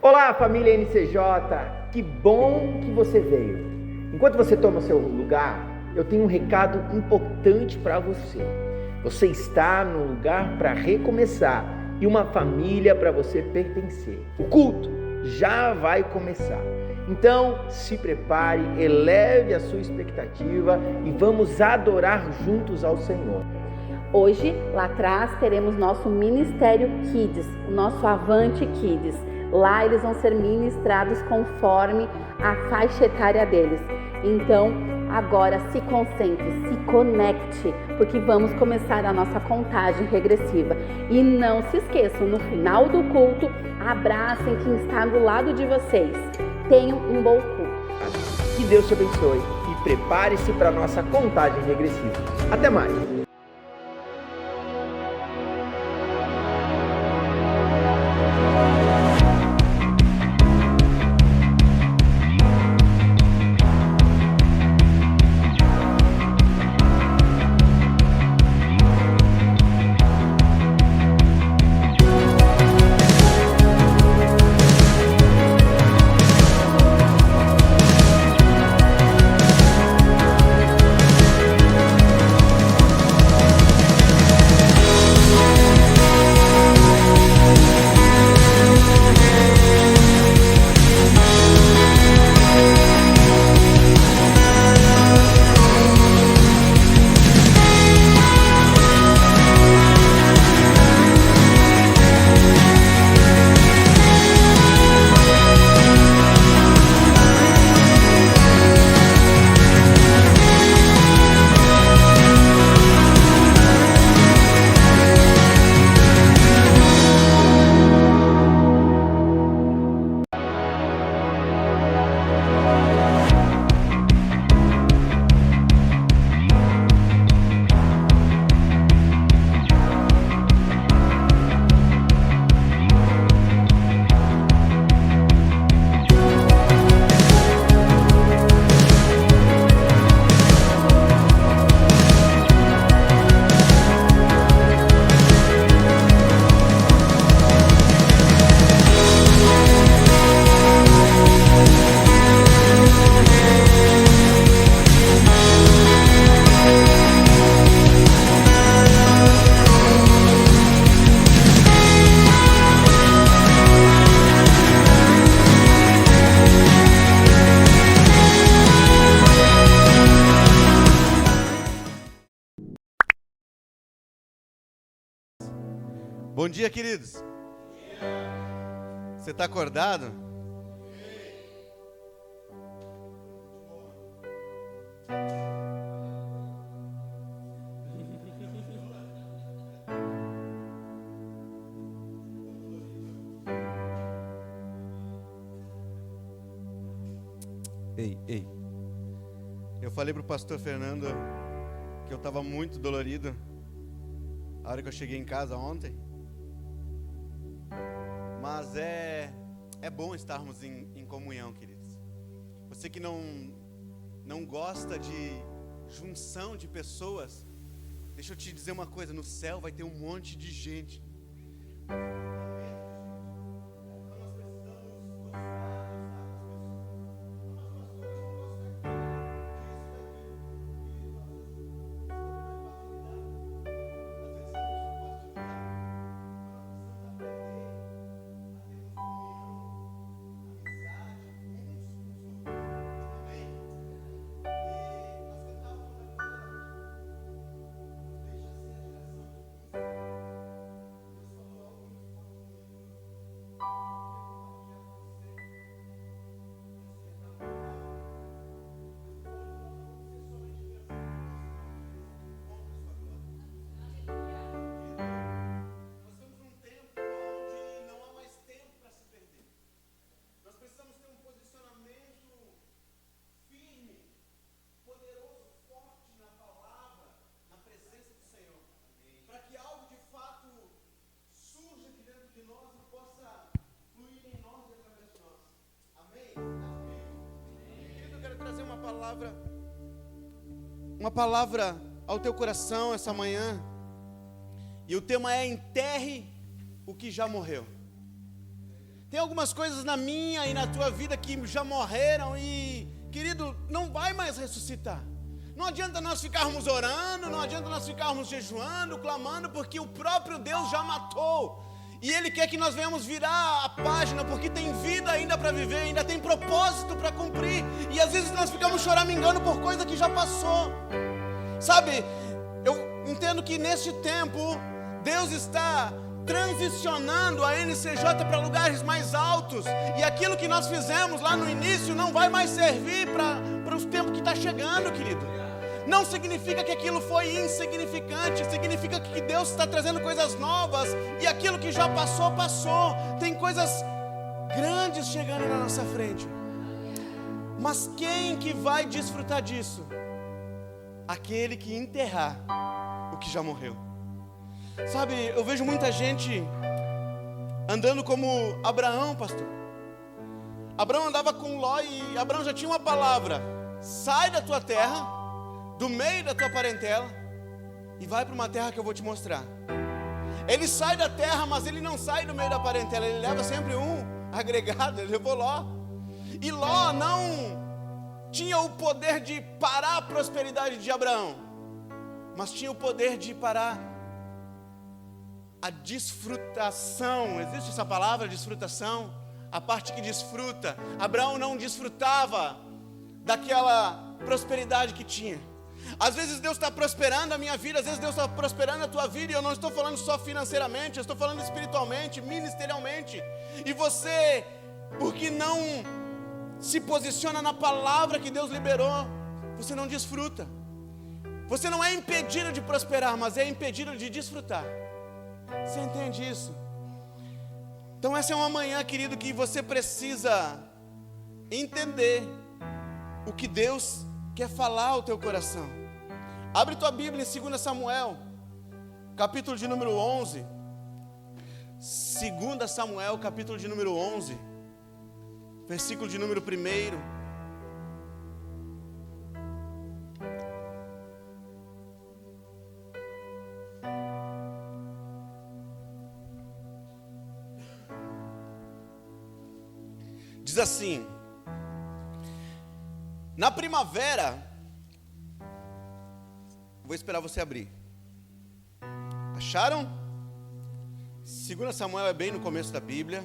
Olá, família NCJ, que bom que você veio. Enquanto você toma o seu lugar, eu tenho um recado importante para você. Você está num lugar para recomeçar e uma família para você pertencer. O culto já vai começar. Então, se prepare, eleve a sua expectativa e vamos adorar juntos ao Senhor. Hoje, lá atrás, teremos nosso Ministério Kids, o nosso Avante Kids. Lá eles vão ser ministrados conforme a faixa etária deles. Então, agora se concentre, se conecte, porque vamos começar a nossa contagem regressiva. E não se esqueçam, no final do culto, abracem quem está do lado de vocês. Tenham um bom culto. Que Deus te abençoe e prepare-se para a nossa contagem regressiva. Até mais! Bom dia, queridos. Você está acordado? Ei. Eu falei pro pastor Fernando que eu estava muito dolorido a hora que eu cheguei em casa ontem. Mas é bom estarmos em comunhão, queridos. Você que não gosta de junção de pessoas, deixa eu te dizer uma coisa, no céu vai ter um monte de gente. Uma palavra ao teu coração essa manhã. E o tema é: enterre o que já morreu. Tem algumas coisas na minha e na tua vida que já morreram e, querido, não vai mais ressuscitar. Não adianta nós ficarmos orando, não adianta nós ficarmos jejuando, clamando, porque o próprio Deus já matou. E Ele quer que nós venhamos virar a página, porque tem vida ainda para viver, ainda tem propósito para cumprir. E às vezes nós ficamos choramingando por coisa que já passou. Sabe, eu entendo que neste tempo, Deus está transicionando a NCJ para lugares mais altos. E aquilo que nós fizemos lá no início não vai mais servir para os tempos que está chegando, querido. Não significa que aquilo foi insignificante, significa que Deus está trazendo coisas novas e aquilo que já passou, passou. Tem coisas grandes chegando na nossa frente. Mas quem que vai desfrutar disso? Aquele que enterrar o que já morreu. Sabe, eu vejo muita gente andando como Abraão, pastor. Abraão andava com Ló e Abraão já tinha uma palavra: sai da tua terra, do meio da tua parentela, e vai para uma terra que eu vou te mostrar. Ele sai da terra, mas ele não sai do meio da parentela, ele leva sempre um agregado, ele levou Ló. E Ló não tinha o poder de parar a prosperidade de Abraão, mas tinha o poder de parar a desfrutação. Existe essa palavra, desfrutação? A parte que desfruta. Abraão não desfrutava daquela prosperidade que tinha. Às vezes Deus está prosperando a minha vida, às vezes Deus está prosperando a tua vida, e eu não estou falando só financeiramente, eu estou falando espiritualmente, ministerialmente. E você, porque não se posiciona na palavra que Deus liberou, você não desfruta. Você não é impedido de prosperar, mas é impedido de desfrutar. Você entende isso? Então essa é uma manhã, querido, que você precisa entender o que Deus quer falar ao teu coração. Abre tua Bíblia em 2 Samuel, capítulo de número 11. 2 Samuel, capítulo de número 11, versículo de número 1. Diz assim: na primavera, vou esperar você abrir. Acharam? 2 Samuel é bem no começo da Bíblia.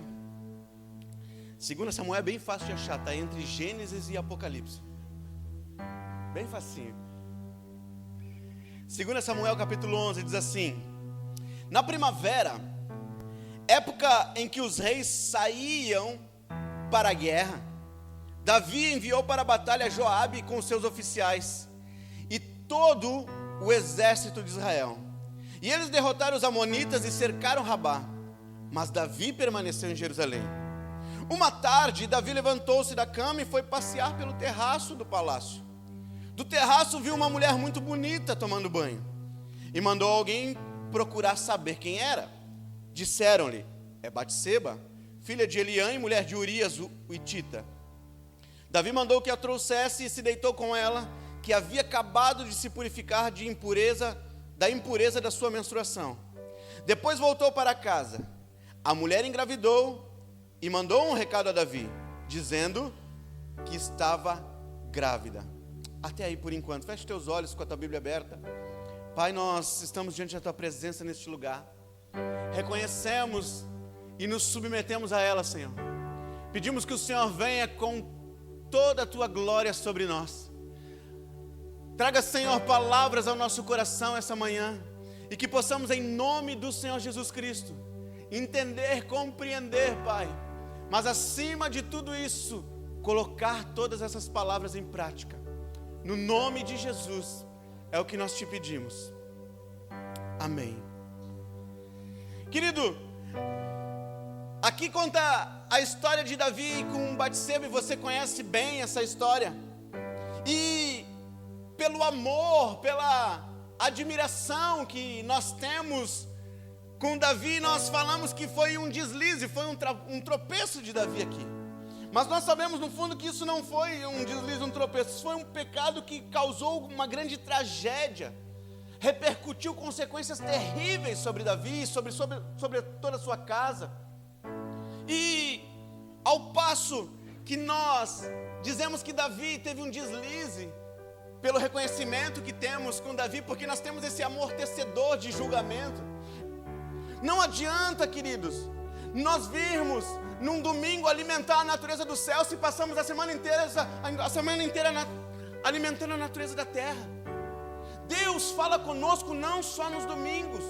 2 Samuel é bem fácil de achar, está entre Gênesis e Apocalipse. Bem facinho. 2 Samuel capítulo 11 diz assim: na primavera, época em que os reis saíam para a guerra, Davi enviou para a batalha Joabe com seus oficiais e todo o exército de Israel. E eles derrotaram os amonitas e cercaram Rabá, mas Davi permaneceu em Jerusalém. Uma tarde, Davi levantou-se da cama e foi passear pelo terraço do palácio. Do terraço viu uma mulher muito bonita tomando banho e mandou alguém procurar saber quem era. Disseram-lhe: é Batseba, filha de Eliã e mulher de Urias, o hitita. Davi mandou que a trouxesse e se deitou com ela, que havia acabado de se purificar da impureza da sua menstruação. Depois voltou para casa. A mulher engravidou e mandou um recado a Davi, dizendo que estava grávida. Até aí por enquanto. Feche teus olhos com a tua Bíblia aberta. Pai, nós estamos diante da tua presença neste lugar. Reconhecemos e nos submetemos a ela, Senhor. Pedimos que o Senhor venha com toda a tua glória sobre nós. Traga, Senhor, palavras ao nosso coração essa manhã, e que possamos, em nome do Senhor Jesus Cristo, entender, compreender, Pai, mas acima de tudo isso, colocar todas essas palavras em prática. No nome de Jesus, é o que nós te pedimos. Amém. Querido, aqui conta a história de Davi com Batseba, e você conhece bem essa história. E pelo amor, pela admiração que nós temos com Davi, nós falamos que foi um deslize, foi um tropeço de Davi aqui. Mas nós sabemos no fundo que isso não foi um deslize, um tropeço. Isso foi um pecado que causou uma grande tragédia, repercutiu consequências terríveis sobre Davi, sobre toda a sua casa. E Ao passo que nós dizemos que Davi teve um deslize, pelo reconhecimento que temos com Davi, porque nós temos esse amortecedor de julgamento. Não adianta, queridos, nós virmos num domingo alimentar a natureza do céu se passamos a semana inteira alimentando a natureza da terra. Deus fala conosco não só nos domingos,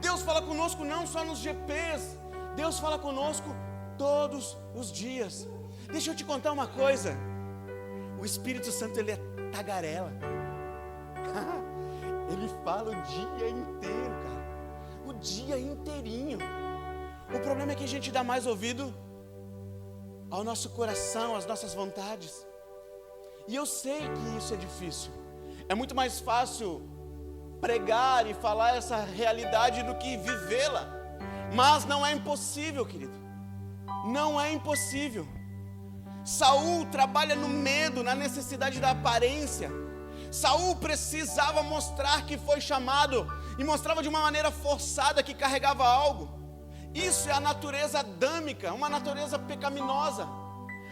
Deus fala conosco não só nos GPs, Deus fala conosco todos os dias. Deixa eu te contar uma coisa, o Espírito Santo, ele é tagarela. Ele fala o dia inteiro, cara, o dia inteirinho. O problema é que a gente dá mais ouvido ao nosso coração, às nossas vontades. E eu sei que isso é difícil. É muito mais fácil pregar e falar essa realidade do que vivê-la. Mas não é impossível, querido. Não é impossível. Saul trabalha no medo, na necessidade da aparência. Saul precisava mostrar que foi chamado e mostrava de uma maneira forçada que carregava algo. Isso é a natureza adâmica, uma natureza pecaminosa.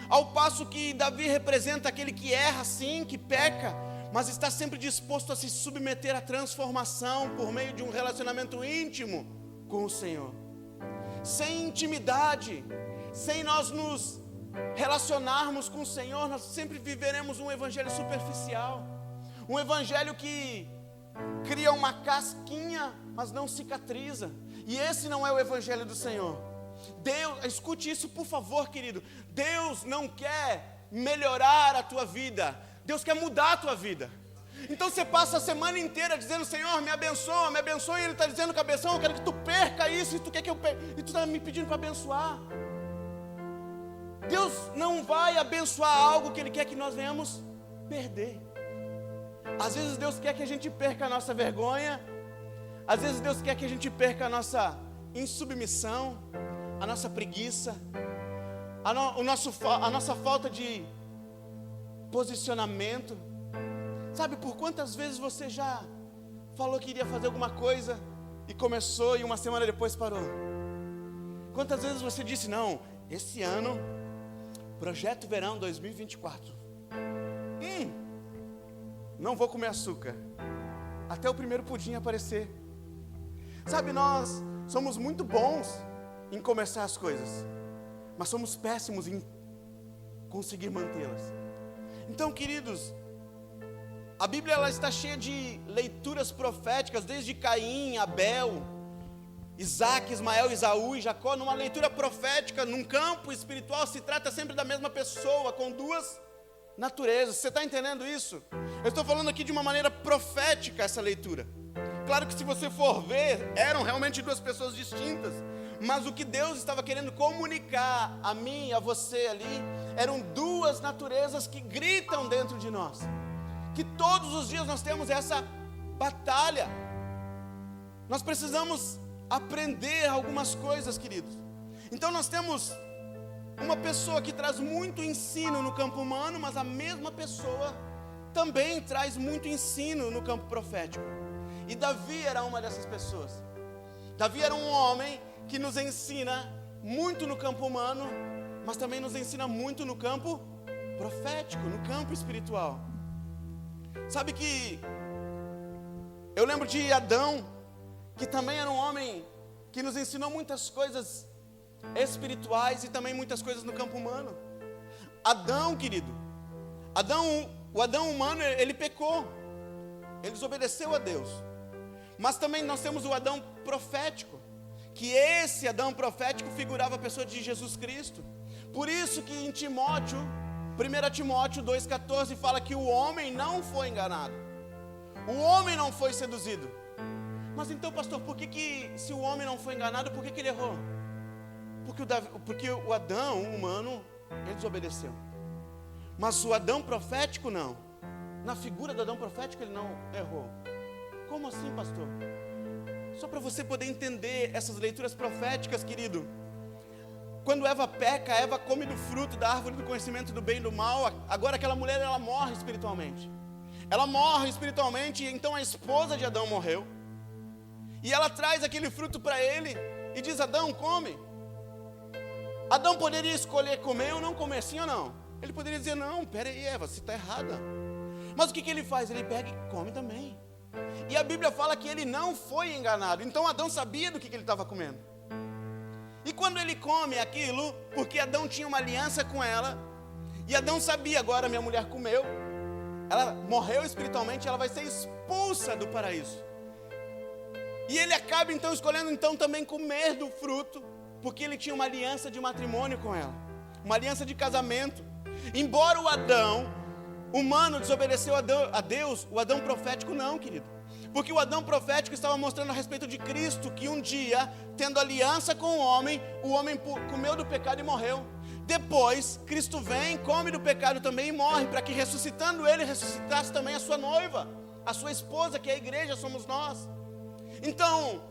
Ao passo que Davi representa aquele que erra sim, que peca, mas está sempre disposto a se submeter à transformação por meio de um relacionamento íntimo com o Senhor. Sem intimidade, sem nós nos relacionarmos com o Senhor, nós sempre viveremos um evangelho superficial, um evangelho que cria uma casquinha, mas não cicatriza. E esse não é o evangelho do Senhor. Deus, escute isso por favor, querido. Deus não quer melhorar a tua vida, Deus quer mudar a tua vida. Então você passa a semana inteira dizendo: Senhor, me abençoa, e Ele está dizendo: cabeção, eu quero que tu perca isso, e tu quer que eu perca, e tu está me pedindo para abençoar. Deus não vai abençoar algo que Ele quer que nós venhamos perder. Às vezes Deus quer que a gente perca a nossa vergonha, às vezes Deus quer que a gente perca a nossa insubmissão, a nossa preguiça, a nossa falta de posicionamento. Sabe por quantas vezes você já falou que iria fazer alguma coisa e começou e uma semana depois parou? Quantas vezes você disse: não, esse ano, projeto verão 2024, não vou comer açúcar, até o primeiro pudim aparecer. Sabe, nós somos muito bons em começar as coisas, mas somos péssimos em conseguir mantê-las. Então, queridos, a Bíblia ela está cheia de leituras proféticas, desde Caim, Abel, Isaac, Ismael, Esaú e Jacó. Numa leitura profética, num campo espiritual, se trata sempre da mesma pessoa, com duas naturezas. Você está entendendo isso? Eu estou falando aqui de uma maneira profética essa leitura. Claro que se você for ver, eram realmente duas pessoas distintas, mas o que Deus estava querendo comunicar a mim e a você ali, eram duas naturezas que gritam dentro de nós, que todos os dias nós temos essa batalha. Nós precisamos aprender algumas coisas, queridos. Então nós temos uma pessoa que traz muito ensino no campo humano, mas a mesma pessoa também traz muito ensino no campo profético. E Davi era uma dessas pessoas. Davi era um homem que nos ensina muito no campo humano, mas também nos ensina muito no campo profético, no campo espiritual. Sabe que eu lembro de Adão, que também era um homem que nos ensinou muitas coisas espirituais e também muitas coisas no campo humano. Adão, querido, o Adão humano, ele pecou, ele desobedeceu a Deus. Mas também nós temos o Adão profético, que esse Adão profético figurava a pessoa de Jesus Cristo. Por isso que em Timóteo, 1 Timóteo 2,14 fala que o homem não foi enganado, o homem não foi seduzido. Mas então, pastor, por que se o homem não foi enganado, por que ele errou? Porque o Adão humano, ele desobedeceu. Mas o Adão profético não. Na figura do Adão profético ele não errou. Como assim, pastor? Só para você poder entender essas leituras proféticas, querido. Quando Eva peca, Eva come do fruto da árvore do conhecimento do bem e do mal. Agora aquela mulher, ela morre espiritualmente. Ela morre espiritualmente, e então a esposa de Adão morreu. E ela traz aquele fruto para ele e diz: Adão, come. Adão poderia escolher comer ou não comer, sim ou não? Ele poderia dizer, não, pera aí, Eva, você está errada. Mas o que ele faz? Ele pega e come também. E a Bíblia fala que ele não foi enganado. Então Adão sabia do que ele estava comendo. E quando ele come aquilo, porque Adão tinha uma aliança com ela, e Adão sabia, agora minha mulher comeu, ela morreu espiritualmente, ela vai ser expulsa do paraíso. E ele acaba então escolhendo então também comer do fruto, porque ele tinha uma aliança de matrimônio com ela, uma aliança de casamento. Embora o Adão humano desobedeceu a Deus, o Adão profético não, querido. Porque o Adão profético estava mostrando a respeito de Cristo, que um dia, tendo aliança com o homem comeu do pecado e morreu. Depois, Cristo vem, come do pecado também e morre, para que ressuscitando ele, ressuscitasse também a sua noiva, a sua esposa, que é a igreja, somos nós. Então,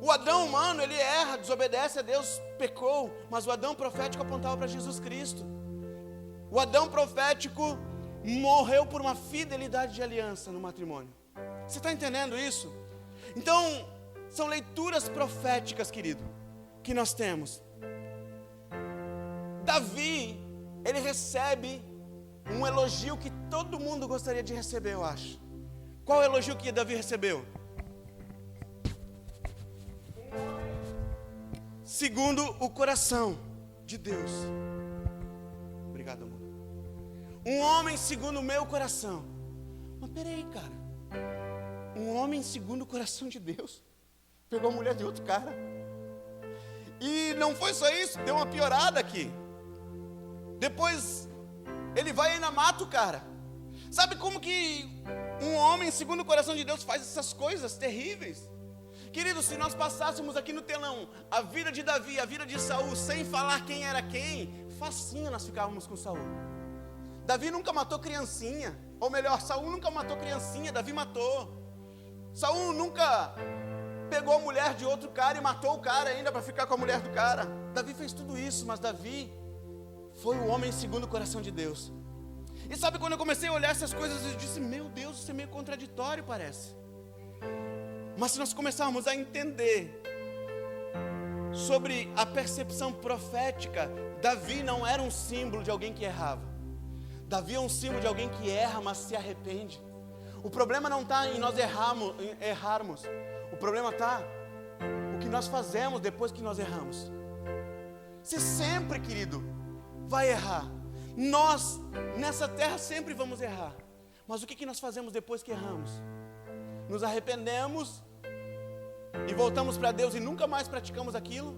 o Adão humano, ele erra, desobedece a Deus, pecou, mas o Adão profético apontava para Jesus Cristo. O Adão profético morreu por uma fidelidade de aliança no matrimônio. Você está entendendo isso? Então, são leituras proféticas, querido, que nós temos. Davi, ele recebe um elogio que todo mundo gostaria de receber, eu acho. Qual é o elogio que Davi recebeu? Segundo o coração de Deus. Obrigado, amor. Um homem segundo o meu coração. Mas peraí, cara. Um homem segundo o coração de Deus pegou a mulher de outro cara. E não foi só isso, deu uma piorada aqui. Depois ele vai e ainda mata o cara. Sabe como que um homem segundo o coração de Deus faz essas coisas terríveis? Querido, se nós passássemos aqui no telão a vida de Davi, a vida de Saul, sem falar quem era quem, facinho nós ficávamos com Saul. Davi nunca matou criancinha, ou melhor, Saul nunca matou criancinha, Davi matou. Saul nunca pegou a mulher de outro cara e matou o cara ainda para ficar com a mulher do cara. Davi fez tudo isso, mas Davi foi o homem segundo o coração de Deus. E sabe, quando eu comecei a olhar essas coisas, eu disse, meu Deus, isso é meio contraditório, parece. Mas se nós começarmos a entender sobre a percepção profética, Davi não era um símbolo de alguém que errava. Davi é um símbolo de alguém que erra, mas se arrepende. O problema não está em nós errarmos. O problema está o que nós fazemos depois que nós erramos. Você sempre, querido, vai errar. Nós, nessa terra, sempre vamos errar. Mas o que nós fazemos depois que erramos? Nos arrependemos e voltamos para Deus e nunca mais praticamos aquilo?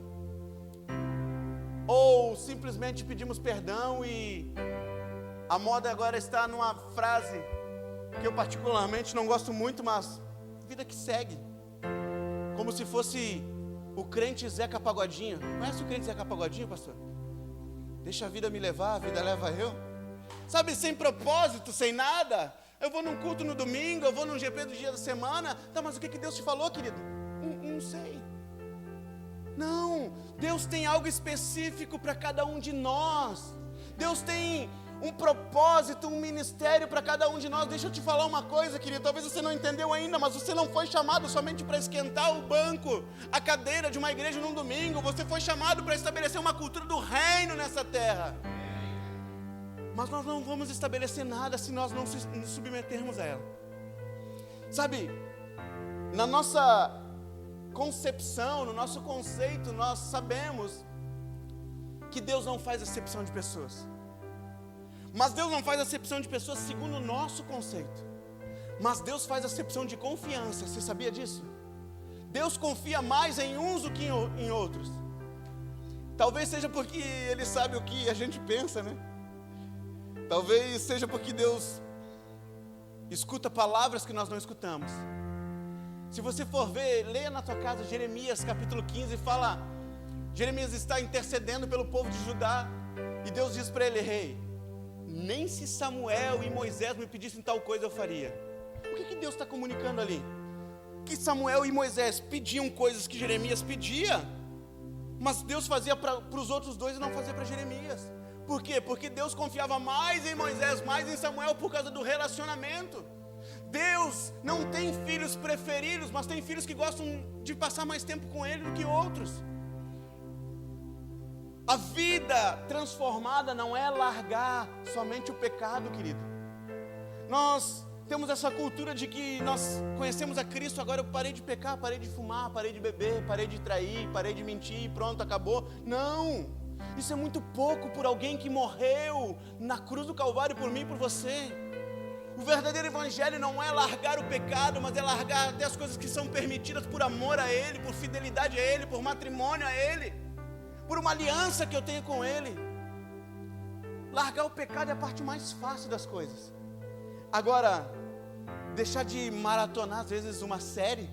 Ou simplesmente pedimos perdão e a moda agora está numa frase que eu particularmente não gosto muito, mas vida que segue. Como se fosse o crente Zeca Pagodinho. Conhece o crente Zeca Pagodinho, pastor? Deixa a vida me levar, a vida leva eu. Sabe, sem propósito, sem nada. Eu vou num culto no domingo, eu vou num GP do dia da semana. Tá, mas o que Deus te falou, querido? Não sei. Não, Deus tem algo específico para cada um de nós. Deus tem um propósito, um ministério para cada um de nós. Deixa eu te falar uma coisa, querido. Talvez você não entendeu ainda, mas você não foi chamado somente para esquentar o banco, a cadeira de uma igreja num domingo. Você foi chamado para estabelecer uma cultura do reino nessa terra. Mas nós não vamos estabelecer nada se nós não nos submetermos a ela. Sabe, na nossa concepção, no nosso conceito, nós sabemos que Deus não faz acepção de pessoas. Mas Deus não faz acepção de pessoas segundo o nosso conceito. Mas Deus faz acepção de confiança. Você sabia disso? Deus confia mais em uns do que em outros. Talvez seja porque Ele sabe o que a gente pensa, né? Talvez seja porque Deus escuta palavras que nós não escutamos. Se você for ver, leia na tua casa Jeremias capítulo 15, fala, Jeremias está intercedendo pelo povo de Judá, e Deus diz para ele, rei, nem se Samuel e Moisés me pedissem tal coisa eu faria. O que Deus está comunicando ali? Que Samuel e Moisés pediam coisas que Jeremias pedia, mas Deus fazia para os outros dois e não fazia para Jeremias. Por quê? Porque Deus confiava mais em Moisés, mais em Samuel por causa do relacionamento. Deus não tem filhos preferidos, mas tem filhos que gostam de passar mais tempo com Ele do que outros. A vida transformada não é largar somente o pecado, querido. Nós temos essa cultura de que nós conhecemos a Cristo, agora eu parei de pecar, parei de fumar, parei de beber, parei de trair, parei de mentir, pronto, acabou. Não, isso é muito pouco por alguém que morreu na cruz do Calvário por mim e por você. O verdadeiro evangelho não é largar o pecado, mas é largar até as coisas que são permitidas por amor a Ele, por fidelidade a Ele, por matrimônio a Ele, por uma aliança que eu tenho com Ele. Largar o pecado é a parte mais fácil das coisas. Agora, deixar de maratonar às vezes uma série,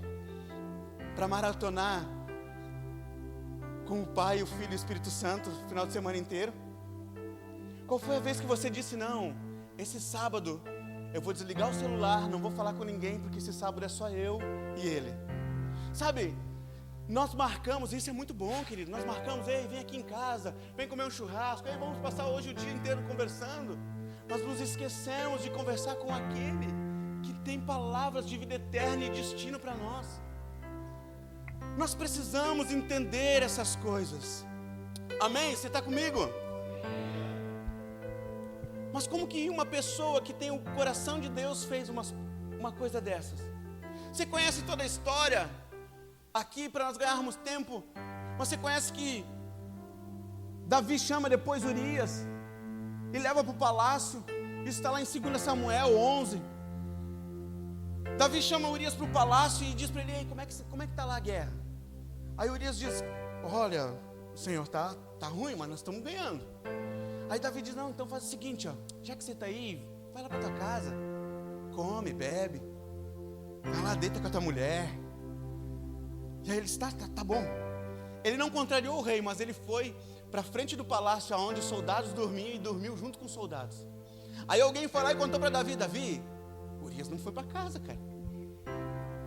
para maratonar com o Pai, o Filho e o Espírito Santo o final de semana inteiro. Qual foi a vez que você disse, não, esse sábado eu vou desligar o celular, não vou falar com ninguém, porque esse sábado é só eu e ele? Sabe, nós marcamos, isso é muito bom, querido, nós marcamos, ei, vem aqui em casa, vem comer um churrasco, ei, vamos passar hoje o dia inteiro conversando. Nós nos esquecemos de conversar com aquele que tem palavras de vida eterna e destino para nós. Nós precisamos entender essas coisas. Amém? Você está comigo? Mas como que uma pessoa que tem o coração de Deus fez uma coisa dessas? Você conhece toda a história? Aqui, para nós ganharmos tempo, você conhece que Davi chama depois Urias e leva para o palácio. Isso está lá em 2 Samuel 11. Davi chama Urias para o palácio e diz para ele, ei, como é que está lá a guerra? Aí Urias diz, olha, Senhor, tá ruim, mas nós estamos ganhando. Aí Davi diz, não, então faz o seguinte, ó, já que você está aí, vai lá para tua casa, come, bebe, vai lá, deita com a tua mulher. E aí ele disse, tá bom. Ele não contrariou o rei, mas ele foi para frente do palácio onde os soldados dormiam e dormiu junto com os soldados. Aí alguém foi lá e contou para Davi, Urias não foi para casa, cara.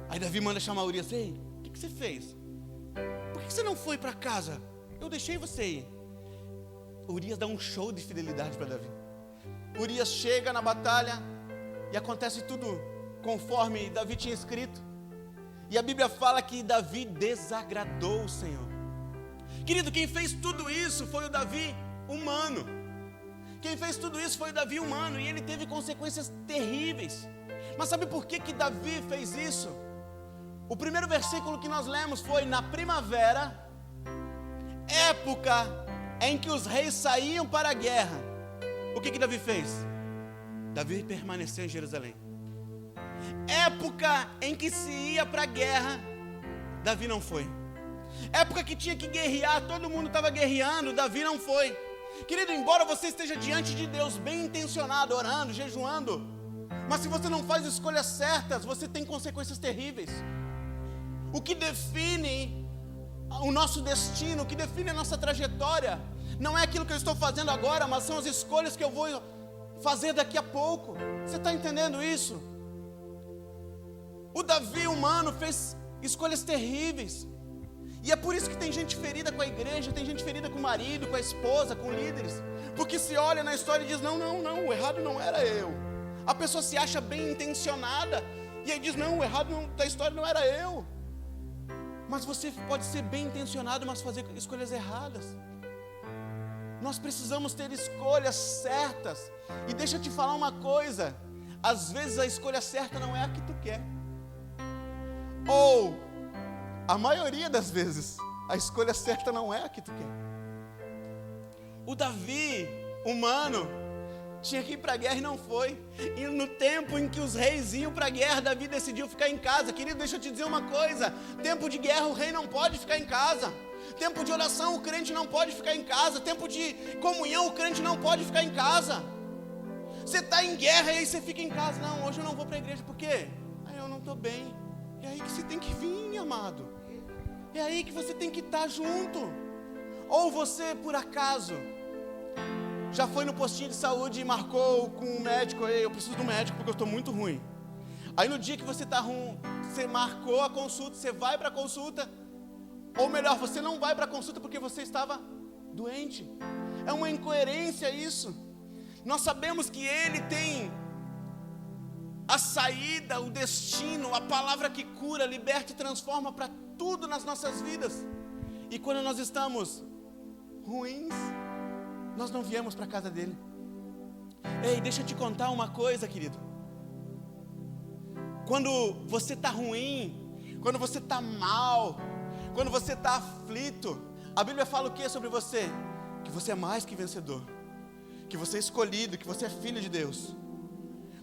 Aí Davi manda chamar Urias, ei, o que você fez? Por que você não foi para casa? Eu deixei você ir. Urias dá um show de fidelidade para Davi. Urias chega na batalha e acontece tudo conforme Davi tinha escrito. E a Bíblia fala que Davi desagradou o Senhor. Querido, quem fez tudo isso foi o Davi humano. Quem fez tudo isso foi o Davi humano, e ele teve consequências terríveis. Mas sabe por que Davi fez isso? O primeiro versículo que nós lemos foi: na primavera, época em que os reis saíam para a guerra. O que Davi fez? Davi permaneceu em Jerusalém. Época em que se ia para a guerra, Davi não foi. Época que tinha que guerrear, todo mundo estava guerreando, Davi não foi. Querido, embora você esteja diante de Deus bem intencionado, orando, jejuando, mas se você não faz escolhas certas, você tem consequências terríveis. O que define o nosso destino, o que define a nossa trajetória, não é aquilo que eu estou fazendo agora, mas são as escolhas que eu vou fazer daqui a pouco. Você está entendendo isso? O Davi humano fez escolhas terríveis. E é por isso que tem gente ferida com a igreja, tem gente ferida com o marido, com a esposa, com líderes. Porque se olha na história e diz, não, o errado não era eu. A pessoa se acha bem intencionada, e aí diz, não, o errado da história não era eu. Mas você pode ser bem intencionado, mas fazer escolhas erradas. Nós precisamos ter escolhas certas. E deixa eu te falar uma coisa, às vezes a escolha certa não é a que tu quer. Ou, a maioria das vezes, a escolha certa não é a que tu quer. O Davi, humano, tinha que ir para a guerra e não foi. E no tempo em que os reis iam para a guerra, Davi decidiu ficar em casa. Querido, deixa eu te dizer uma coisa. Tempo de guerra, o rei não pode ficar em casa. Tempo de oração, o crente não pode ficar em casa. Tempo de comunhão, o crente não pode ficar em casa. Você está em guerra e aí você fica em casa. Não, hoje eu não vou para a igreja. Por quê? Eu não estou bem. É aí que você tem que vir, amado. É aí que você tem que estar junto. Ou você, por acaso, já foi no postinho de saúde e marcou com o médico, eu preciso do médico porque eu estou muito ruim. Aí no dia que você está ruim, você marcou a consulta, você vai para a consulta, ou melhor, você não vai para a consulta porque você estava doente. É uma incoerência isso. Nós sabemos que Ele tem a saída, o destino, a palavra que cura, liberta e transforma para tudo nas nossas vidas. E quando nós estamos ruins, nós não viemos para a casa dele. Ei, deixa eu te contar uma coisa, querido. Quando você está ruim, quando você está mal, quando você está aflito, a Bíblia fala o que sobre você? Que você é mais que vencedor, que você é escolhido, que você é filho de Deus.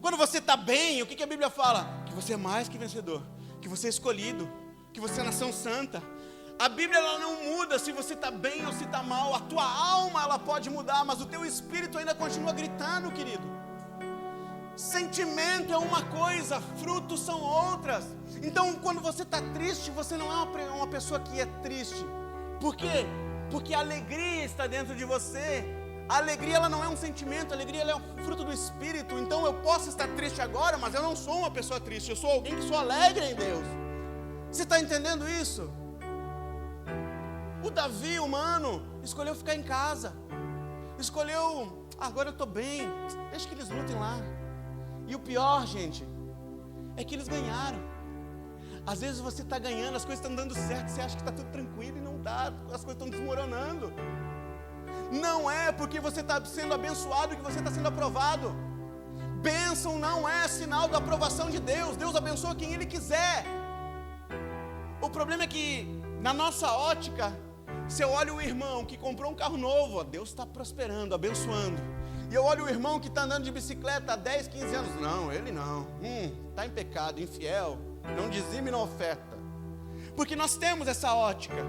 Quando você está bem, o que a Bíblia fala? Que você é mais que vencedor, que você é escolhido, que você é nação santa. A Bíblia ela não muda se você está bem ou se está mal. A tua alma ela pode mudar, mas o teu espírito ainda continua gritando, querido. Sentimento é uma coisa, frutos são outras. Então quando você está triste, você não é uma pessoa que é triste. Por quê? Porque a alegria está dentro de você. A alegria ela não é um sentimento, a alegria ela é um fruto do Espírito. Então eu posso estar triste agora, mas eu não sou uma pessoa triste. Eu sou alguém que sou alegre em Deus. Você está entendendo isso? O Davi, humano, escolheu ficar em casa. Escolheu, agora eu estou bem, deixa que eles lutem lá. E o pior, gente, é que eles ganharam. Às vezes você está ganhando, as coisas estão dando certo, você acha que está tudo tranquilo e não está, as coisas estão desmoronando. Não é porque você está sendo abençoado que você está sendo aprovado. Bênção não é sinal da aprovação de Deus. Deus abençoa quem Ele quiser. O problema é que, na nossa ótica, se eu olho o irmão que comprou um carro novo, Deus está prosperando, abençoando. E eu olho o irmão que está andando de bicicleta há 10, 15 anos. Não, ele não. Está em pecado, infiel. Não dizime na oferta. Porque nós temos essa ótica.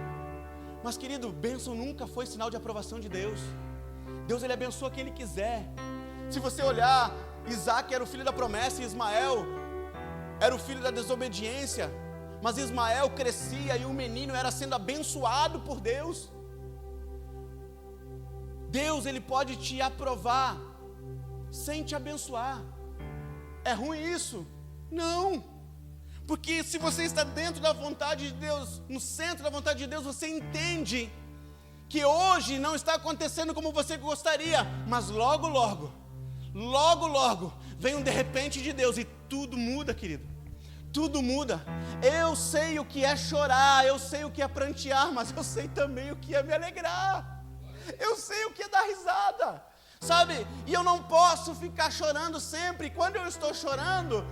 Mas, querido, bênção nunca foi sinal de aprovação de Deus. Deus, Ele abençoa quem Ele quiser. Se você olhar, Isaac era o filho da promessa e Ismael era o filho da desobediência. Mas Ismael crescia e o menino era sendo abençoado por Deus. Deus, Ele pode te aprovar sem te abençoar. É ruim isso? Não. Porque se você está dentro da vontade de Deus, no centro da vontade de Deus, você entende que hoje não está acontecendo como você gostaria, mas logo, logo, vem um de repente de Deus e tudo muda, querido. Tudo muda. Eu sei o que é chorar, eu sei o que é prantear, mas eu sei também o que é me alegrar. Eu sei o que é dar risada, sabe? E eu não posso ficar chorando sempre. Quando eu estou chorando,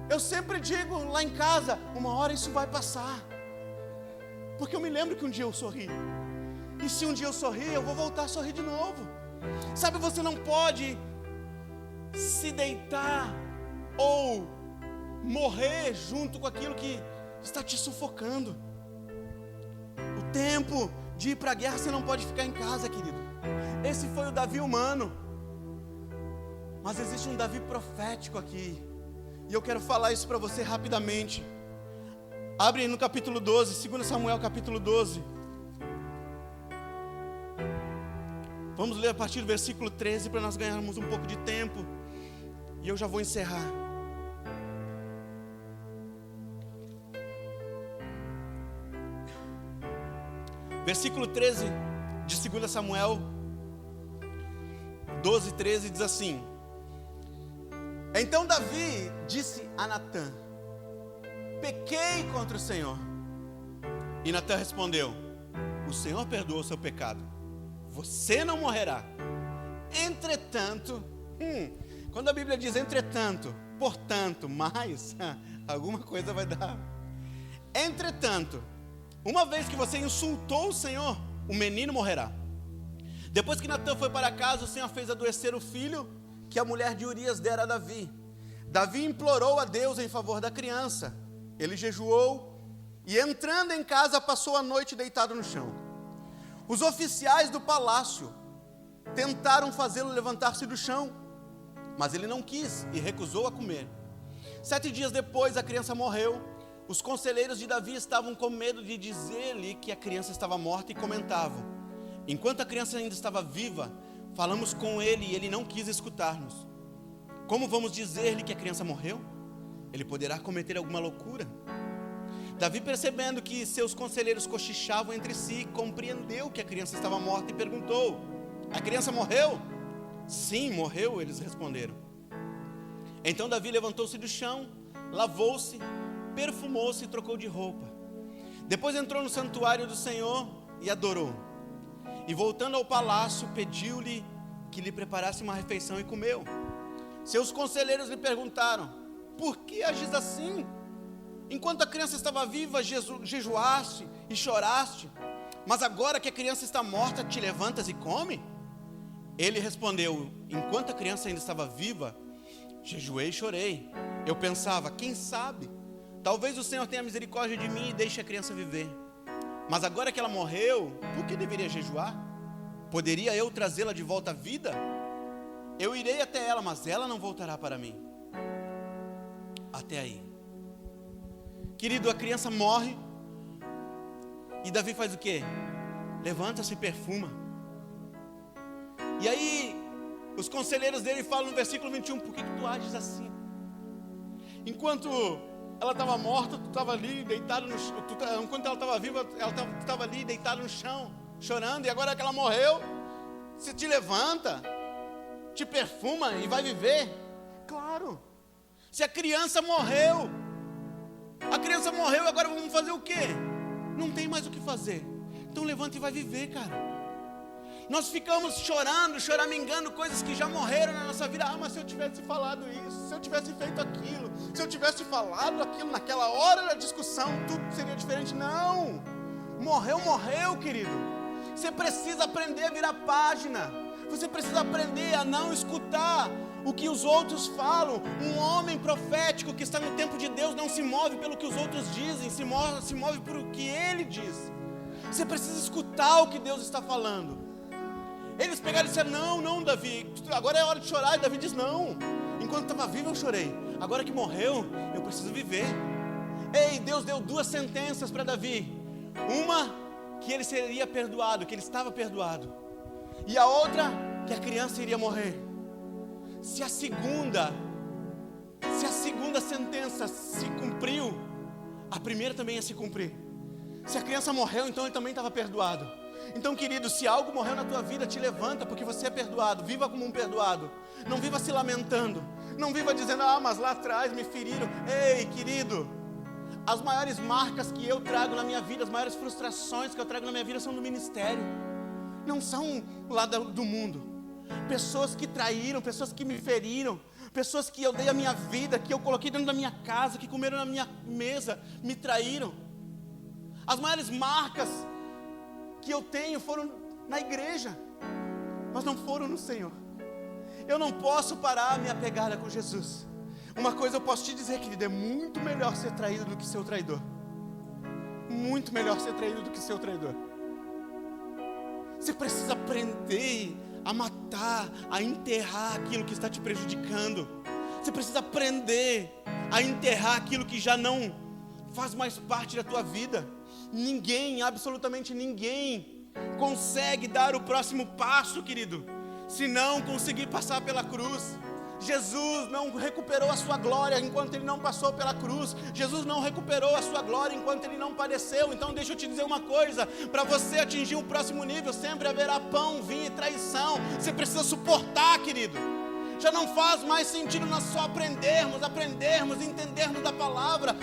eu sempre digo lá em casa, uma hora isso vai passar. Porque eu me lembro que um dia eu sorri. E se um dia eu sorrir, eu vou voltar a sorrir de novo. Sabe, você não pode se deitar ou morrer junto com aquilo que está te sufocando. O tempo de ir para a guerra, você não pode ficar em casa, querido. Esse foi o Davi humano. Mas existe um Davi profético aqui. E eu quero falar isso para você rapidamente. Abre aí no capítulo 12, 2 Samuel capítulo 12. Vamos ler a partir do versículo 13 para nós ganharmos um pouco de tempo. E eu já vou encerrar. Versículo 13 de 2 Samuel 12, 13 diz assim: Então Davi disse a Natã: Pequei contra o Senhor. E Natã respondeu: O Senhor perdoou o seu pecado, você não morrerá. Entretanto, quando a Bíblia diz entretanto, portanto, mas, alguma coisa vai dar. Entretanto, uma vez que você insultou o Senhor, o menino morrerá. Depois que Natã foi para casa, o Senhor fez adoecer o filho que a mulher de Urias dera a Davi. Davi implorou a Deus em favor da criança. Ele jejuou e, entrando em casa, passou a noite deitado no chão. Os oficiais do palácio tentaram fazê-lo levantar-se do chão, mas ele não quis e recusou a comer. 7 dias depois, a criança morreu. Os conselheiros de Davi estavam com medo de dizer-lhe que a criança estava morta e comentavam: Enquanto a criança ainda estava viva, falamos com ele e ele não quis escutar-nos. Como vamos dizer-lhe que a criança morreu? Ele poderá cometer alguma loucura. Davi, percebendo que seus conselheiros cochichavam entre si, compreendeu que a criança estava morta e perguntou: A criança morreu? Sim, morreu, eles responderam. Então Davi levantou-se do chão, lavou-se, perfumou-se e trocou de roupa. Depois entrou no santuário do Senhor e adorou. E voltando ao palácio, pediu-lhe que lhe preparasse uma refeição e comeu. Seus conselheiros lhe perguntaram: por que agis assim? Enquanto a criança estava viva, jejuaste e choraste, mas agora que a criança está morta, te levantas e come? Ele respondeu: enquanto a criança ainda estava viva, jejuei e chorei. Eu pensava: quem sabe, talvez o Senhor tenha misericórdia de mim e deixe a criança viver. Mas agora que ela morreu, por que deveria jejuar? Poderia eu trazê-la de volta à vida? Eu irei até ela, mas ela não voltará para mim. Até aí. Querido, a criança morre e Davi faz o quê? Levanta-se e perfuma. E aí, os conselheiros dele falam no versículo 21, por que tu ages assim? Enquanto ela estava morta, tu estava ali deitado no chão. Enquanto ela estava viva, ela estava ali deitada no chão, chorando. E agora que ela morreu, você te levanta, te perfuma e vai viver? Claro. Se a criança morreu, agora vamos fazer o quê? Não tem mais o que fazer. Então levanta e vai viver, cara. Nós ficamos chorando, choramingando coisas que já morreram na nossa vida. Mas se eu tivesse falado isso, se eu tivesse feito aquilo, se eu tivesse falado aquilo naquela hora da discussão, tudo seria diferente. Não, morreu, querido. Você precisa aprender a virar página. Você precisa aprender a não escutar o que os outros falam. Um homem profético que está no tempo de Deus não se move pelo que os outros dizem, se move por o que ele diz. Você precisa escutar o que Deus está falando. Eles pegaram e disseram: não, Davi, agora é hora de chorar. E Davi diz: não, enquanto estava vivo eu chorei, agora que morreu, eu preciso viver. Ei, Deus deu duas sentenças para Davi. Uma, que ele seria perdoado, que ele estava perdoado. E a outra, que a criança iria morrer. Se a segunda sentença se cumpriu, a primeira também ia se cumprir. Se a criança morreu, então ele também estava perdoado. Então, querido, se algo morreu na tua vida, te levanta, porque você é perdoado. Viva como um perdoado. Não viva se lamentando. Não viva dizendo: mas lá atrás me feriram. Ei, querido, as maiores marcas que eu trago na minha vida, as maiores frustrações que eu trago na minha vida são do ministério. Não são lá do mundo. Pessoas que traíram, pessoas que me feriram, pessoas que eu dei a minha vida, que eu coloquei dentro da minha casa, que comeram na minha mesa, me traíram. As maiores marcas que eu tenho foram na igreja, mas não foram no Senhor. Eu não posso parar minha pegada com Jesus. Uma coisa eu posso te dizer, querido: é muito melhor ser traído do que ser o traidor. Muito melhor ser traído do que ser o traidor. Você precisa aprender a matar, a enterrar aquilo que está te prejudicando. Você precisa aprender a enterrar aquilo que já não faz mais parte da tua vida. Ninguém, absolutamente ninguém, consegue dar o próximo passo, querido, se não conseguir passar pela cruz. Jesus não recuperou a sua glória enquanto ele não passou pela cruz. Jesus não recuperou a sua glória enquanto ele não padeceu. Então deixa eu te dizer uma coisa: para você atingir o próximo nível, sempre haverá pão, vinho e traição. Você precisa suportar, querido. Já não faz mais sentido nós só aprendermos, entendermos da palavra.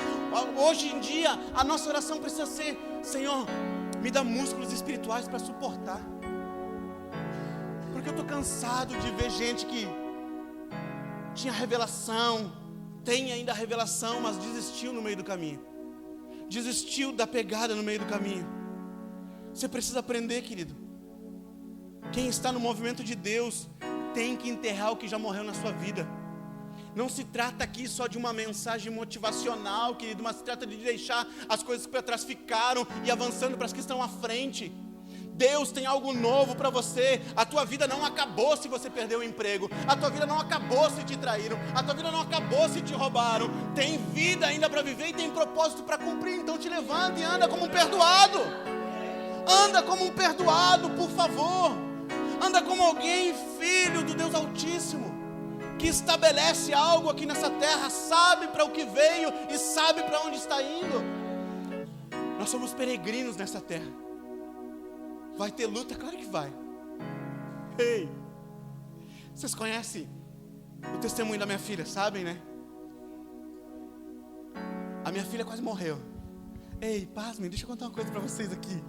Hoje em dia, a nossa oração precisa ser: Senhor, me dá músculos espirituais para suportar. Porque eu estou cansado de ver gente que tinha revelação, tem ainda a revelação, mas desistiu no meio do caminho. Desistiu da pegada no meio do caminho. Você precisa aprender, querido. Quem está no movimento de Deus tem que enterrar o que já morreu na sua vida. Não se trata aqui só de uma mensagem motivacional, querido, mas se trata de deixar as coisas que para trás ficaram e avançando para as que estão à frente. Deus tem algo novo para você. A tua vida não acabou se você perdeu o emprego. A tua vida não acabou se te traíram. A tua vida não acabou se te roubaram. Tem vida ainda para viver e tem propósito para cumprir. Então te levanta e anda como um perdoado. Anda como um perdoado, por favor. Anda como alguém, filho do Deus Altíssimo, que estabelece algo aqui nessa terra, sabe para o que veio e sabe para onde está indo. Nós somos peregrinos nessa terra. Vai ter luta? Claro que vai. Ei, vocês conhecem o testemunho da minha filha, sabem, né? A minha filha quase morreu. Ei, pasmem, deixa eu contar uma coisa para vocês aqui.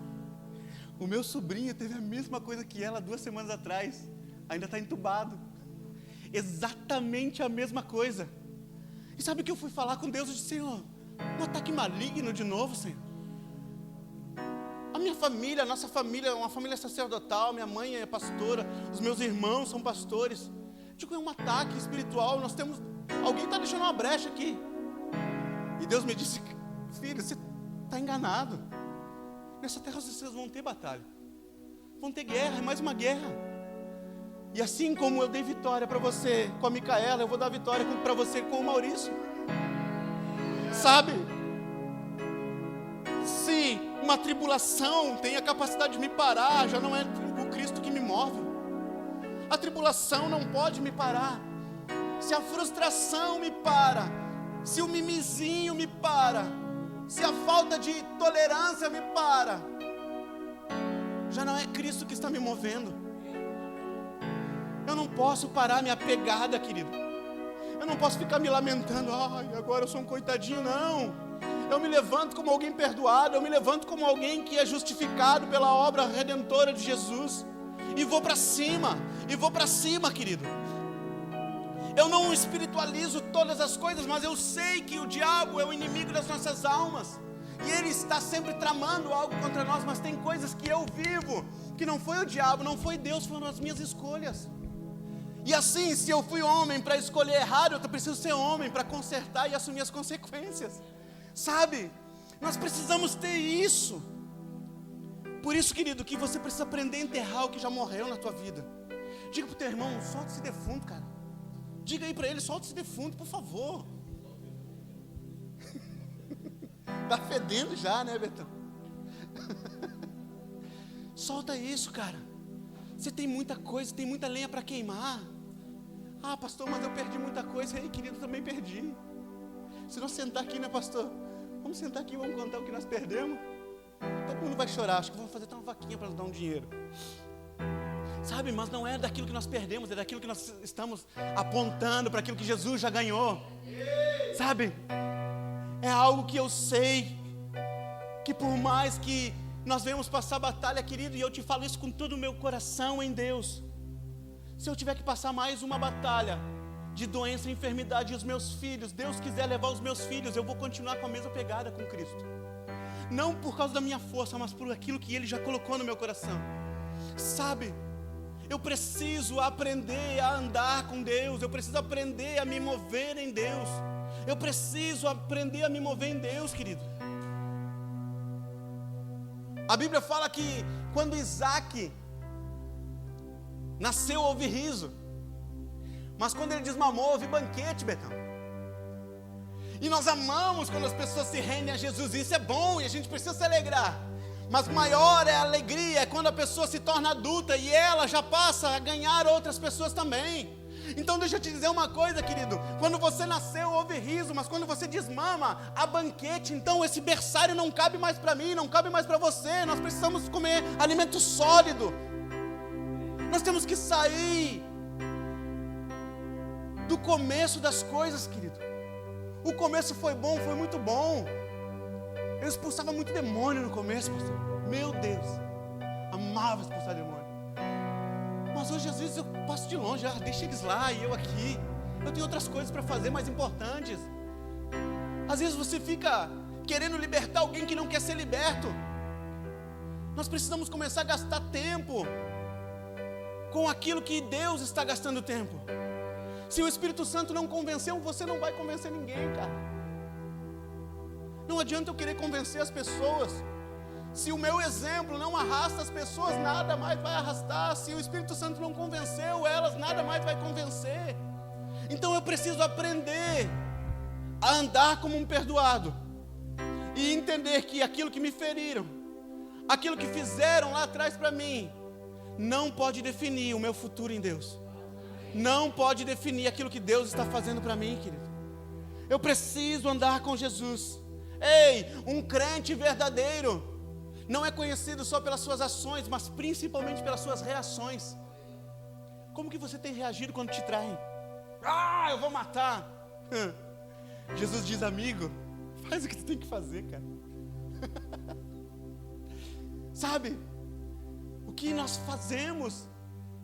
O meu sobrinho teve a mesma coisa que ela 2 semanas atrás. Ainda está entubado. Exatamente a mesma coisa. E sabe o que eu fui falar com Deus? Eu disse, Senhor, um ataque maligno de novo, Senhor. A minha família, a nossa família é uma família sacerdotal. Minha mãe é pastora, os meus irmãos são pastores. Digo, é um ataque espiritual. Alguém está deixando uma brecha aqui. E Deus me disse, filho, você está enganado. Nessa terra vocês vão ter batalha, vão ter guerra, é mais uma guerra. E assim como eu dei vitória para você com a Micaela, eu vou dar vitória para você com o Maurício. Sabe? Se uma tribulação tem a capacidade de me parar, já não é o Cristo que me move. A tribulação não pode me parar. Se a frustração me para, se o mimizinho me para, se a falta de tolerância me para, já não é Cristo que está me movendo. Eu não posso parar minha pegada, querido. Eu não posso ficar me lamentando, ai, agora eu sou um coitadinho, não. Eu me levanto como alguém perdoado, eu me levanto como alguém que é justificado pela obra redentora de Jesus. E vou para cima, querido. Eu não espiritualizo todas as coisas, mas eu sei que o diabo é o inimigo das nossas almas. E ele está sempre tramando algo contra nós, mas tem coisas que eu vivo, que não foi o diabo, não foi Deus, foram as minhas escolhas. E assim, se eu fui homem para escolher errado, eu preciso ser homem para consertar e assumir as consequências. Sabe? Nós precisamos ter isso. Por isso, querido, que você precisa aprender a enterrar o que já morreu na tua vida. Diga para o teu irmão, solta esse defunto, cara. Diga aí para ele, solta esse defunto, por favor. Tá fedendo já, né, Betão? Solta isso, cara. Você tem muita coisa, tem muita lenha para queimar. Ah, pastor, mas eu perdi muita coisa. Ei, querido, eu também perdi. Se nós sentar aqui, né, pastor? Vamos sentar aqui e vamos contar o que nós perdemos. Todo mundo vai chorar, acho que vamos fazer até uma vaquinha para nos dar um dinheiro. Sabe, mas não é daquilo que nós perdemos, é daquilo que nós estamos apontando para aquilo que Jesus já ganhou. Sabe? É algo que eu sei, que por mais que nós venhamos passar batalha, querido, e eu te falo isso com todo o meu coração em Deus. Se eu tiver que passar mais uma batalha de doença e enfermidade e os meus filhos, Deus quiser levar os meus filhos, eu vou continuar com a mesma pegada com Cristo. Não por causa da minha força, mas por aquilo que Ele já colocou no meu coração. Sabe? Eu preciso aprender a andar com Deus. Eu preciso aprender a me mover em Deus. Eu preciso aprender a me mover em Deus, querido. A Bíblia fala que quando Isaac nasceu, houve riso. Mas quando ele desmamou, houve banquete, Betão. E nós amamos quando as pessoas se rendem a Jesus. Isso é bom e a gente precisa se alegrar. Mas maior é a alegria é quando a pessoa se torna adulta e ela já passa a ganhar outras pessoas também. Então deixa eu te dizer uma coisa, querido. Quando você nasceu, houve riso, mas quando você desmama, há banquete. Então esse berçário não cabe mais para mim, não cabe mais para você. Nós precisamos comer alimento sólido. Nós temos que sair do começo das coisas, querido. O começo foi bom, foi muito bom. Eu expulsava muito demônio no começo, pastor. Meu Deus, amava expulsar demônio. Mas hoje às vezes eu passo de longe, deixa eles lá e eu aqui. Eu tenho outras coisas para fazer mais importantes. Às vezes você fica querendo libertar alguém que não quer ser liberto. Nós precisamos começar a gastar tempo com aquilo que Deus está gastando tempo. Se o Espírito Santo não convenceu, você não vai convencer ninguém, cara. Não adianta eu querer convencer as pessoas. Se o meu exemplo não arrasta as pessoas, nada mais vai arrastar. Se o Espírito Santo não convenceu elas, nada mais vai convencer. Então eu preciso aprender a andar como um perdoado. E entender que aquilo que me feriram, aquilo que fizeram lá atrás para mim, não pode definir o meu futuro em Deus. Não pode definir aquilo que Deus está fazendo para mim, querido. Eu preciso andar com Jesus. Ei, um crente verdadeiro não é conhecido só pelas suas ações, mas principalmente pelas suas reações. Como que você tem reagido quando te traem? Ah, eu vou matar. Jesus diz, amigo, faz o que tu tem que fazer, cara. Sabe? que nós fazemos,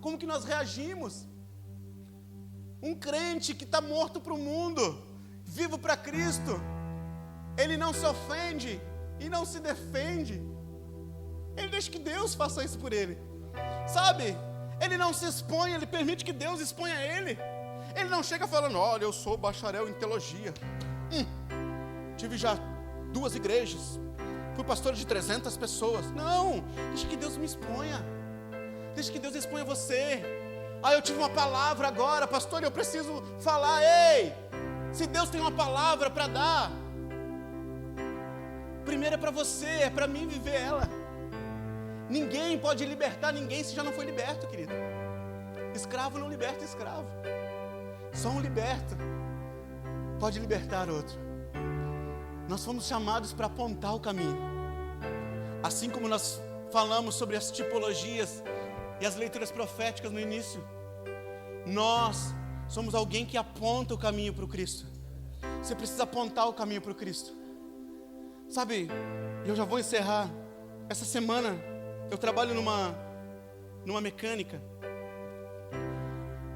como que nós reagimos. Um crente que está morto para o mundo, vivo para Cristo, ele não se ofende e não se defende. Ele deixa que Deus faça isso por ele, sabe? Ele não se expõe, ele permite que Deus exponha ele. Ele não chega falando, olha, eu sou bacharel em teologia, tive já 2 igrejas, fui pastor de 300 pessoas. Não, deixa que Deus me exponha, deixa que Deus exponha você. Eu tive uma palavra agora, pastor, eu preciso falar. Ei, se Deus tem uma palavra para dar, primeiro é para você, é para mim viver ela. Ninguém pode libertar ninguém se já não foi liberto, querido. Escravo não liberta escravo. Só um liberto pode libertar outro. Nós fomos chamados para apontar o caminho. Assim como nós falamos sobre as tipologias e as leituras proféticas no início, nós somos alguém que aponta o caminho para o Cristo. Você precisa apontar o caminho para o Cristo. Sabe, eu já vou encerrar. Essa semana eu trabalho numa mecânica.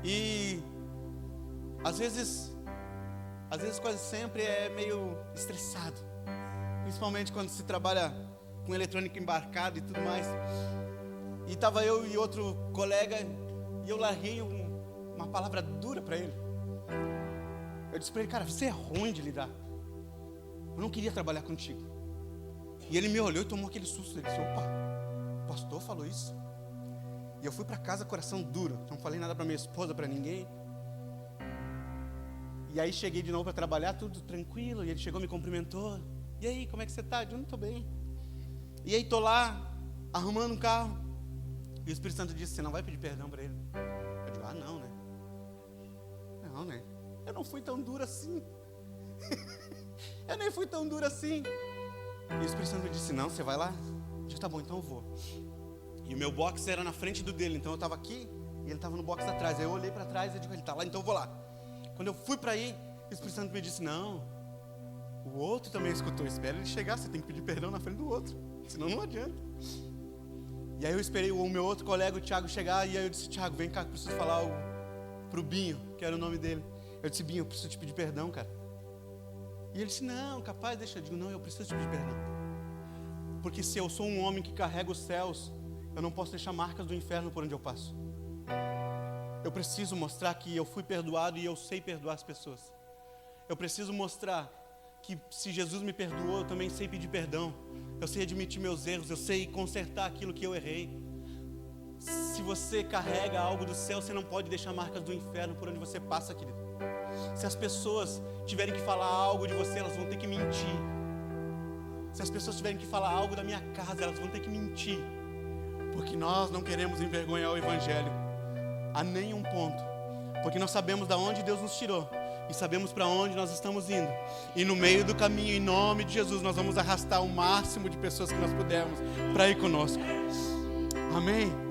E às vezes quase sempre é meio estressado. Principalmente quando se trabalha com eletrônica embarcada e tudo mais. E estava eu e outro colega, e eu larguei uma palavra dura para ele. Eu disse para ele, cara, você é ruim de lidar. Eu não queria trabalhar contigo. E ele me olhou e tomou aquele susto. Ele disse, opa, o pastor falou isso? E eu fui para casa coração duro. Não falei nada para minha esposa, para ninguém. E aí cheguei de novo para trabalhar, tudo tranquilo. E ele chegou, me cumprimentou. E aí, como é que você está? Eu não estou bem. E aí estou lá, arrumando um carro. E o Espírito Santo disse, você não vai pedir perdão para ele? Eu digo, não, né? Não, né? Eu não fui tão duro assim. Eu nem fui tão duro assim. E o Espírito Santo me disse, não, você vai lá? Eu disse, tá bom, então eu vou. E o meu box era na frente do dele, então eu estava aqui e ele estava no box atrás. Aí eu olhei para trás e digo, ele está lá, então eu vou lá. Quando eu fui para ir, o Espírito Santo me disse, não, o outro também escutou, espera ele chegar, você tem que pedir perdão na frente do outro, senão não adianta. E aí eu esperei o meu outro colega, o Thiago, chegar, e aí eu disse, Thiago, vem cá, eu preciso falar algo pro Binho, que era o nome dele. Eu disse, Binho, eu preciso te pedir perdão, cara. E ele disse, não, capaz, deixa. Eu digo, não, eu preciso te pedir perdão. Porque se eu sou um homem que carrega os céus, eu não posso deixar marcas do inferno por onde eu passo. Eu preciso mostrar que eu fui perdoado e eu sei perdoar as pessoas. Eu preciso mostrar que se Jesus me perdoou, eu também sei pedir perdão. Eu sei admitir meus erros, eu sei consertar aquilo que eu errei. Se você carrega algo do céu, você não pode deixar marcas do inferno por onde você passa, querido. Se as pessoas tiverem que falar algo de você, elas vão ter que mentir. Se as pessoas tiverem que falar algo da minha casa, elas vão ter que mentir. Porque nós não queremos envergonhar o Evangelho a nenhum ponto. Porque nós sabemos de onde Deus nos tirou e sabemos para onde nós estamos indo. E no meio do caminho, em nome de Jesus, nós vamos arrastar o máximo de pessoas que nós pudermos para ir conosco. Amém?